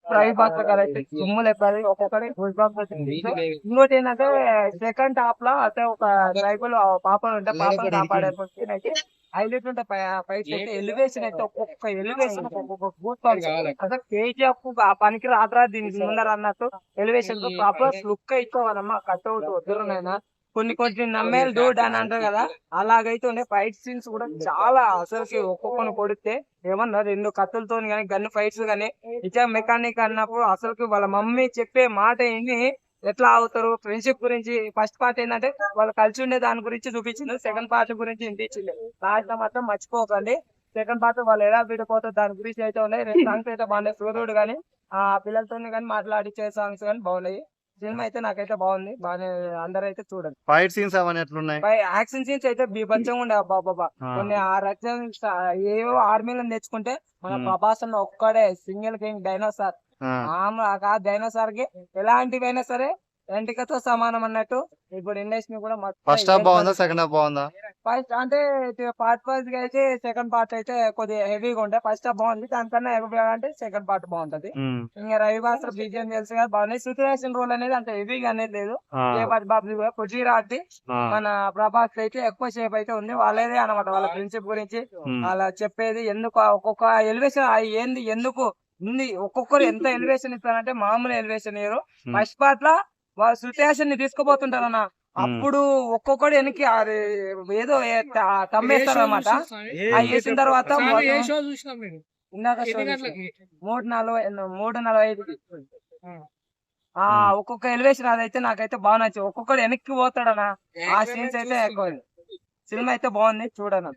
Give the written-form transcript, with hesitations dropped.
private boss correct తుమ్ములు ఎప్పుడు ఒక్కొక్కటి ఇంకోటి ఏంటంటే సెకండ్ హాఫ్ లో అంటే ఒక ట్రైబల్ పాప ఉంటే పాపను కాపాడే అయితే హైలైట్ ఉంటే ఫైట్స్ అయితే ఎలివేషన్ అయితే ఒక్కొక్క ఎలివేషన్ ఒక్కొక్క గూస్ బంప్స్ అసలు కేజీఎఫ్ పనికి రాత్రా దీనికి ముందర అన్నట్టు ఎలివేషన్ తో ప్రాపర్ లుక్ అయిపోవాలమ్మా కట్ అవుట్ వద్దురునైనా కొన్ని కొన్ని నమ్మేలు డూడ్ అని అంటారు కదా అలాగైతే ఉండే ఫైట్ సీన్స్ కూడా చాలా అసలుకి ఒక్కొక్కరు కొడితే ఏమన్నా రెండు కత్తులతో కానీ గన్ ఫైట్స్ కానీ ఇచ్చా మెకానిక్ అన్నప్పుడు అసలుకి వాళ్ళ మమ్మీ చెప్పే మాట ఏంటి ఎట్లా అవుతారు ఫ్రెండ్షిప్ గురించి ఫస్ట్ పార్ట్ ఏంటంటే వాళ్ళు కలిసి ఉండే దాని గురించి చూపించింది సెకండ్ పార్ట్ గురించి ఇంటించింది లాస్ట్ మాత్రం మర్చిపోకండి సెకండ్ పార్ట్ వాళ్ళు ఎలా విడిపోతారు దాని గురించి అయితే ఉన్నాయి రెండు సాంగ్స్ అయితే బాగున్నాయి సూర్యుడు కానీ ఆ పిల్లలతో కానీ మాట్లాడిచ్చే సాంగ్స్ కానీ బాగున్నాయి సినిమా అయితే నాకైతే బాగుంది బాగా అందరూ అయితే చూడండి ఫైట్ సీన్స్ అవన్నీ ఎట్లున్నాయి యాక్షన్ సీన్స్ అయితే బీభత్సంగా ఉండే బాబా కొన్ని ఆ రక్షణ ఏవో ఆర్మీలో నేర్చుకుంటే మన ప్రభాస్ అన్న ఒక్కడే సింగిల్ కింగ్ డైనోసార్ ఆ డైనోసార్ కి ఎలాంటివైనా సరే ఎంటికతో సమానం అన్నట్టు ఇప్పుడు ఇండస్ట్రీ కూడా ఫస్ట్ హాఫ్ బాగుందా సెకండ్ హాఫ్ బాగుందా ఫస్ట్ అంటే పార్ట్ ఫస్ట్ గా అయితే సెకండ్ పార్ట్ అయితే కొద్దిగా హెవీగా ఉంటాయి ఫస్ట్ హాఫ్ బాగుంది దానికన్నా హెవీగా అంటే సెకండ్ పార్ట్ బాగుంటది ఇంకా రవివాస బీజం తెలుసు కదా బాగుంది సిచ్యువేషన్ రోల్ అనేది అంత హెవీగా అనేది లేదు బాబు పృథ్వీరాజ్ మన ప్రభాస్ అయితే ఎక్కువ సేపు అయితే ఉంది వాళ్ళేదే అనమాట వాళ్ళ ఫ్రెండ్షిప్ గురించి అలా చెప్పేది ఎందుకు ఒక్కొక్క ఎలివేషన్ ఏంది ఎందుకు ఉంది ఒక్కొక్కరు ఎంత ఎలివేషన్ ఇస్తారంటే మామూలు ఎలివేషన్ ఇయ్యరు ఫస్ట్ పార్ట్ లో వాళ్ళ సిచ్యువేషన్ ని తీసుకుపోతుంటారు అన్న అప్పుడు ఒక్కొక్కడు వెనక్కి ఏదో తమ్మేస్తారు అనమాట వేసిన తర్వాత ఇందాక 3:45 ఒక్కొక్క ఎలివేషన్ అదైతే నాకైతే బాగా నచ్చింది ఒక్కొక్కడు వెనక్కి పోతాడనా ఆ సీన్స్ అయితే ఎక్కువ సినిమా అయితే బాగుంది చూడను